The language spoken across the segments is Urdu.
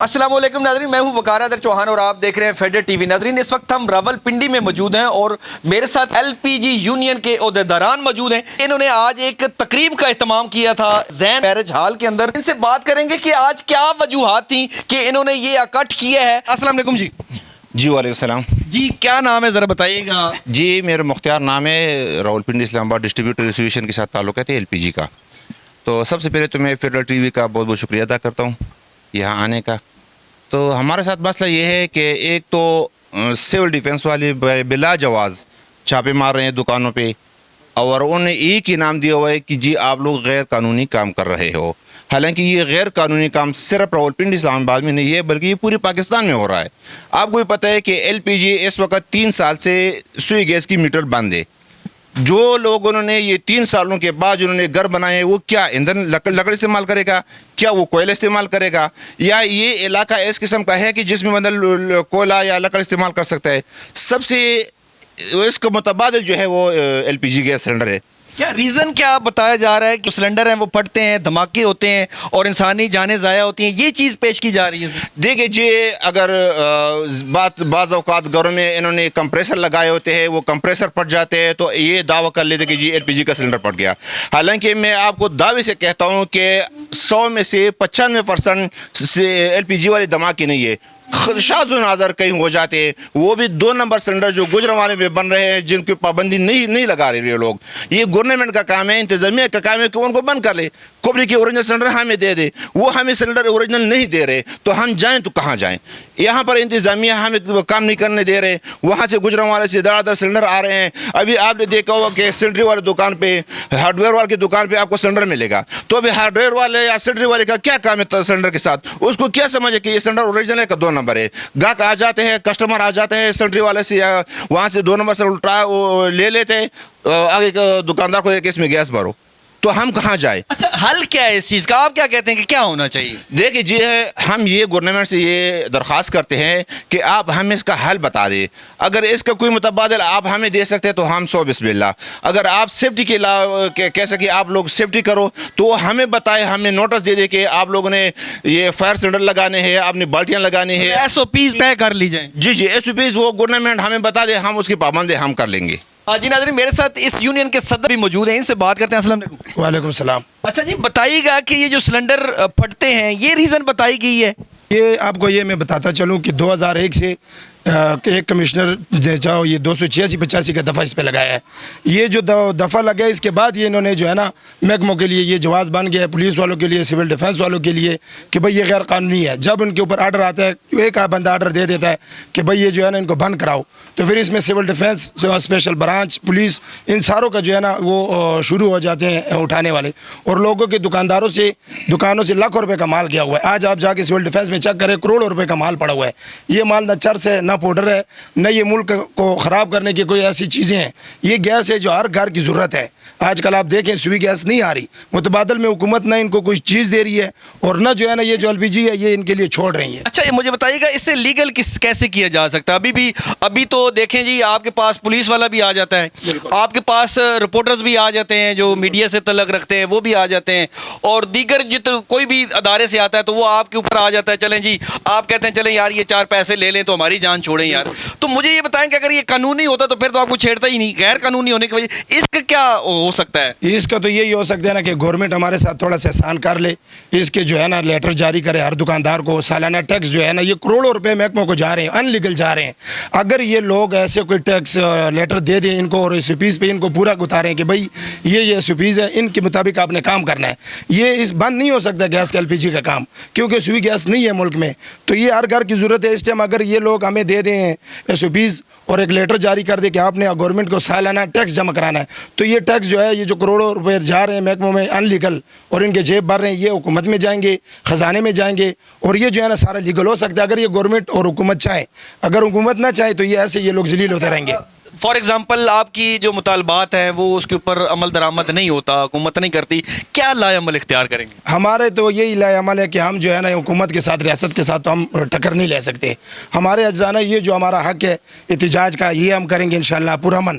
السلام علیکم ناظرین، میں ہوں وقار حیدر چوہان اور آپ دیکھ رہے ہیں فیڈر ٹی وی۔ ناظرین، اس وقت ہم راولپنڈی میں موجود ہیں اور میرے ساتھ ایل پی جی یونین کے عہدیداران موجود ہیں۔ انہوں نے آج ایک تقریب کا اہتمام کیا تھا زین میرج ہال کے اندر۔ ان سے بات کریں گے کہ آج کیا وجوہات تھیں کہ انہوں نے یہ اکٹھ کیا ہے۔ السلام علیکم جی۔ جی وعلیکم السلام جی کیا نام ہے ذرا بتائیے گا؟ جی میرا مختار نام ہے، راولپنڈی اسلام آباد ڈسٹریبیوٹر ایسوسیشن کے ساتھ تعلق ہے ایل پی جی کا۔ تو سب سے پہلے تو میں فیڈرل ٹی وی کا بہت بہت شکریہ ادا کرتا ہوں یہاں آنے کا۔ تو ہمارے ساتھ مسئلہ یہ ہے کہ ایک تو سول ڈیفنس والے بلا جواز چھاپے مار رہے ہیں دکانوں پہ، اور انہوں نے ایک انعام دیا ہوا ہے کہ جی آپ لوگ غیر قانونی کام کر رہے ہو۔ حالانکہ یہ غیر قانونی کام صرف راولپنڈی اسلام آباد میں نہیں ہے بلکہ یہ پوری پاکستان میں ہو رہا ہے۔ آپ کو بھی پتہ ہے کہ ایل پی جی اس وقت 3 سال سے سوئی گیس کی میٹر بند ہے۔ جو لوگ انہوں نے یہ 3 سالوں کے بعد انہوں نے گھر بنائے، وہ کیا ایندھن لکڑ استعمال کرے گا؟ کیا وہ کوئلہ استعمال کرے گا؟ یا یہ علاقہ اس قسم کا ہے کہ جس میں مطلب کوئلہ یا لکڑ استعمال کر سکتا ہے؟ سب سے اس کا متبادل جو ہے وہ L P G gas cylinder ہے۔ کیا ریزن کیا بتایا جا رہا ہے کہ سلنڈر ہیں وہ پھٹتے ہیں، دھماکے ہوتے ہیں اور انسانی جانیں ضائع ہوتی ہیں، یہ چیز پیش کی جا رہی ہے؟ دیکھیں جی، اگر بعض اوقات گھروں میں انہوں نے کمپریسر لگائے ہوتے ہیں، وہ کمپریسر پھٹ جاتے ہیں تو یہ دعویٰ کر لیتے کہ جی ایل پی جی کا سلنڈر پھٹ گیا۔ حالانکہ میں آپ کو دعوے سے کہتا ہوں کہ 100 میں سے 95% سے ایل پی جی والے دھماکے نہیں ہے، شاذ و نادر کہیں ہو جاتے ہیں۔ وہ بھی 2 نمبر سلنڈر جو گجرانوالے میں بن رہے ہیں، جن کی پابندی نہیں لگا رہے لوگ۔ یہ گورنمنٹ کا کام ہے، انتظامیہ کا کام ہے کہ ان کو بند کر لے۔ کوبری کے اوریجنل سلنڈر ہمیں دے دے، وہ ہمیں سلنڈر اوریجنل نہیں دے رہے تو ہم جائیں تو کہاں جائیں؟ یہاں پر انتظامیہ ہمیں کام نہیں کرنے دے رہے، وہاں سے گجرانوالے سے دڑ سلنڈر آ رہے ہیں۔ ابھی آپ نے دیکھا ہوگا کہ سلنڈری والے دکان پہ، ہارڈ ویئر والے کی دکان پہ آپ کو سلنڈر ملے گا، تو ابھی ہارڈ ویئر والے یا سلنڈری والے کا کیا کام ہے سلنڈر کے ساتھ؟ اس کو کیا سمجھے کہ یہ سلنڈر اوریجنل ہے کہ 2 نمبر ہے؟ گاہک آ جاتے ہیں، کسٹمر آ جاتے ہیں سلنڈری والے سے، یا وہاں سے 2 نمبر سے الٹا لے لیتے، آگے دکاندار کو کہ اس میں گیس بھرو، تو ہم کہاں جائیں؟ اچھا حل کیا ہے اس چیز کا؟ آپ کیا کہتے ہیں کہ کیا ہونا چاہیے؟ دیکھیں جی، ہم یہ گورنمنٹ سے یہ درخواست کرتے ہیں کہ آپ ہمیں اس کا حل بتا دیں۔ اگر اس کا کوئی متبادل آپ ہمیں دے سکتے ہیں تو ہم 100 بسم اللہ۔ اگر آپ سیفٹی کے کہہ سکیں آپ لوگ سیفٹی کرو تو ہمیں بتائے، ہمیں نوٹس دے دے کہ آپ لوگوں نے یہ فائر سلنڈر لگانے ہیں، آپ نے بالٹیاں لگانی ہے، ایس او پیز طے کر لی جائیں۔ جی ایس او پیز وہ گورنمنٹ ہمیں بتا دے، ہم اس کی پابندی ہم کر لیں گے۔ جی ناظرین، میرے ساتھ اس یونین کے صدر بھی موجود ہیں، ان سے بات کرتے ہیں۔ السلام علیکم۔ وعلیکم السلام۔ اچھا جی، بتائیے گا کہ یہ جو سلنڈر پھٹتے ہیں یہ ریزن بتائی گئی ہے؟ یہ آپ کو یہ میں بتاتا چلوں کہ 2001 سے ایک کمشنر جو یہ 286-85 کا دفعہ اس پہ لگایا ہے۔ یہ جو دفعہ لگا ہے اس کے بعد یہ انہوں نے جو ہے نا محکموں کے لیے یہ جواز بن گیا ہے، پولیس والوں کے لیے، سول ڈیفنس والوں کے لیے، کہ بھئی یہ غیر قانونی ہے۔ جب ان کے اوپر آرڈر آتا ہے، ایک بندہ آرڈر دے دیتا ہے کہ بھئی یہ جو ہے نا ان کو بند کراؤ، تو پھر اس میں civil defence, special branch, police, ان ساروں کا جو ہے نا وہ شروع ہو جاتے ہیں اٹھانے والے، اور لوگوں کے دکانوں سے لاکھوں روپے کا مال گیا ہوا ہے۔ آج آپ جا کے سول ڈیفنس میں چیک کریں، کروڑوں روپے کا مال پڑا ہوا ہے۔ یہ مال نہ چرس ہے، نہ پاؤڈر ہے، نہ یہ ملک کو خراب کرنے کی کوئی ایسی چیزیں ہیں۔ یہ گیس ہے جو ہر گھر کی ضرورت ہے۔ آج کل آپ دیکھیں سوئی گیس نہیں آ رہی، متبادل میں حکومت نہ ان کو کوئی چیز دے رہی ہے، اور نہ جو ہے نا یہ جو ایل پی جی ہے یہ ان کے لیے چھوڑ رہی ہے۔ اچھا مجھے بتائیے گا اس سے لیگل کیسے کیا جا سکتا ہے؟ ابھی تو دیکھیں جی، آپ کے پاس پولیس والا بھی آ جاتا ہے، آپ کے پاس رپورٹرز بھی آ جاتے ہیں جو میڈیا سے تعلق رکھتے ہیں، وہ بھی آ جاتے ہیں، اور دیگر کوئی بھی ادارے سے آتا ہے تو وہ آپ کے اوپر آ جاتا ہے، چلیں جی آپ کہتے ہیں چلیں یار یہ 4 پیسے لے لیں تو ہماری جان چھوڑیں یار۔ تو مجھے یہ بتائیں کہ اگر یہ قانونی ہوتا تو پھر تو آپ کو چھیڑتا ہی نہیں، غیر قانونی ہونے کی وجہ اس کا کیا ہو سکتا ہے؟ اس کا تو یہی ہو سکتا ہے نا کہ گورنمنٹ ہمارے ساتھ تھوڑا سا احسان کر لے، اس کے جو ہے نا لیٹر جاری کرے ہر دکاندار کو۔ سالانہ ٹیکس جو ہے نا یہ کروڑوں روپے محکموں کو جا رہے ہیں، ان لیگل جا رہے ہیں۔ اگر یہ لوگ ایسے کوئی ٹیکس لیٹر دے دیں ان کو، اور ایس او پیز پہ ان کو پورا اتاریں کہ بھائی یہ ایس او پیز ہے، ان کے مطابق آپ نے کام کرنا ہے، یہ اس بند نہیں ہو سکتا گیس کا ایل پی جی کا کام، کیونکہ سوئی گیس نہیں ہے ملک میں، تو یہ ہر گھر کی ضرورت ہے۔ اس ٹائم اگر یہ لوگ ہمیں دے دیں ایس او پیز اور ایک لیٹر جاری کر دے کہ آپ نے گورنمنٹ کو سالانہ ٹیکس جمع کرانا ہے، تو یہ ٹیکس جو ہے یہ جو کروڑوں روپے جا رہے ہیں محکموں میں ان لیگل اور ان کے جیب بھر رہے ہیں، یہ حکومت میں جائیں گے، خزانے میں جائیں گے، اور یہ جو ہے نا سارا لیگل ہو سکتا ہے اگر یہ گورنمنٹ اور حکومت چاہے۔ اگر حکومت نہ چاہے تو یہ ایسے یہ لوگ ذلیل ہوتے رہیں گے۔ فار ایگزامپل آپ کی جو مطالبات ہیں وہ اس کے اوپر عمل درآمد نہیں ہوتا، حکومت نہیں کرتی، کیا لائے عمل اختیار کریں گے؟ ہمارے تو یہی لائے عمل ہے کہ ہم جو ہے نا حکومت کے ساتھ، ریاست کے ساتھ تو ہم ٹکر نہیں لے سکتے۔ ہمارے اجزانہ یہ جو ہمارا حق ہے احتجاج کا، یہ ہم کریں گے انشاءاللہ پرامن،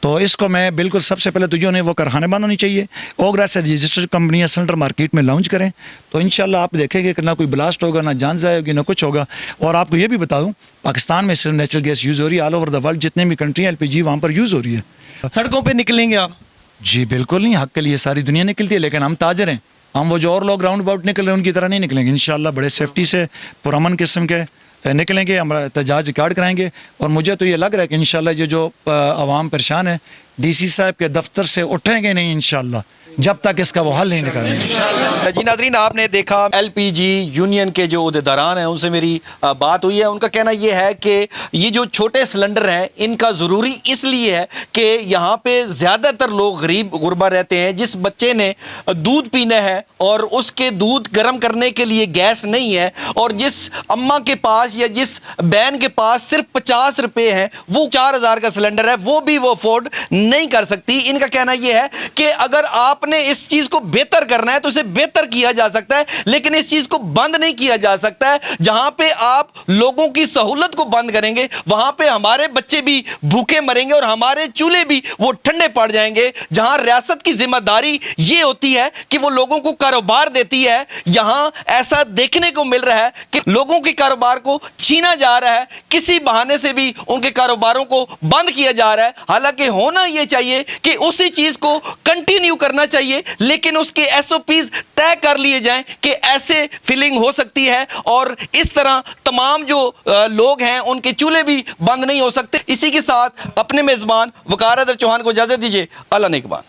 تو اس کو میں بالکل سب سے پہلے تو جو وہ کارخانے بند ہونی چاہیے، اوگرا سے رجسٹرڈ کمپنیاں سلنڈر مارکیٹ میں لانچ کریں، تو انشاءاللہ آپ دیکھیں گے کہ نہ کوئی بلاسٹ ہوگا، نہ جان ضائع ہوگی، نہ کچھ ہوگا۔ اور آپ کو یہ بھی بتا دوں پاکستان میں صرف نیچرل گیس یوز ہو رہی ہے، آل اوور دا ورلڈ جتنے بھی کنٹری ہیں LPG وہاں پر یوز ہو رہی ہے۔ سڑکوں پہ نکلیں گے آپ؟ جی بالکل نہیں، حق کے لیے ساری دنیا نکلتی ہے، لیکن ہم تاجر ہیں، ہم وہ جو اور لوگ راؤنڈ اباؤٹ نکل رہے ہیں ان کی طرح نہیں نکلیں گے انشاءاللہ، بڑے سیفٹی سے پرامن قسم کے نکلیں گے، ہم احتجاج ریکارڈ کرائیں گے۔ اور مجھے تو یہ لگ رہا ہے کہ انشاءاللہ یہ جو عوام پریشان ہے DC صاحب کے دفتر سے اٹھیں گے نہیں انشاءاللہ جب تک اس کا وہ حل نہیں نکالیں گے۔ جی ناظرین، آپ نے دیکھا LPG یونین کے جو عہدیداران ہیں ان سے میری بات ہوئی ہے، ان کا کہنا یہ ہے کہ یہ جو چھوٹے سلنڈر ہیں ان کا ضروری اس لیے ہے کہ یہاں پہ زیادہ تر لوگ غریب غربا رہتے ہیں، جس بچے نے دودھ پینا ہے اور اس کے دودھ گرم کرنے کے لیے گیس نہیں ہے، اور جس اماں کے پاس یا جس بہن کے پاس صرف 50 روپے ہیں، وہ 4000 کا سلنڈر ہے، وہ بھی وہ افورڈ نہیں کر سکتی۔ ان کا کہنا یہ ہے کہ اگر آپ نے اس چیز کو بہتر کرنا ہے تو اسے بہتر کیا جا سکتا ہے، لیکن اس چیز کو بند نہیں کیا جا سکتا ہے۔ جہاں پہ آپ لوگوں کی سہولت کو بند کریں گے وہاں پہ ہمارے بچے بھی بھوکے مریں گے اور ہمارے چولہے بھی وہ ٹھنڈے پڑ جائیں گے۔ جہاں ریاست کی ذمہ داری یہ ہوتی ہے کہ وہ لوگوں کو کاروبار دیتی ہے، یہاں ایسا دیکھنے کو مل رہا ہے کہ لوگوں کے کاروبار کو چھینا جا رہا ہے، کسی بہانے سے بھی ان کے کاروباروں کو بند کیا جا رہا ہے۔ حالانکہ ہونا یہ چاہیے کہ اسی چیز کو کنٹینیو کرنا چاہیے، لیکن اس کے SOPs طے کر لیے جائیں کہ ایسے فلنگ ہو سکتی ہے، اور اس طرح تمام جو لوگ ہیں ان کے چولہے بھی بند نہیں ہو سکتے۔ اسی کے ساتھ اپنے میزبان وقار حیدر چوہان کو اجازت دیجیے۔ اللہ نگہبان۔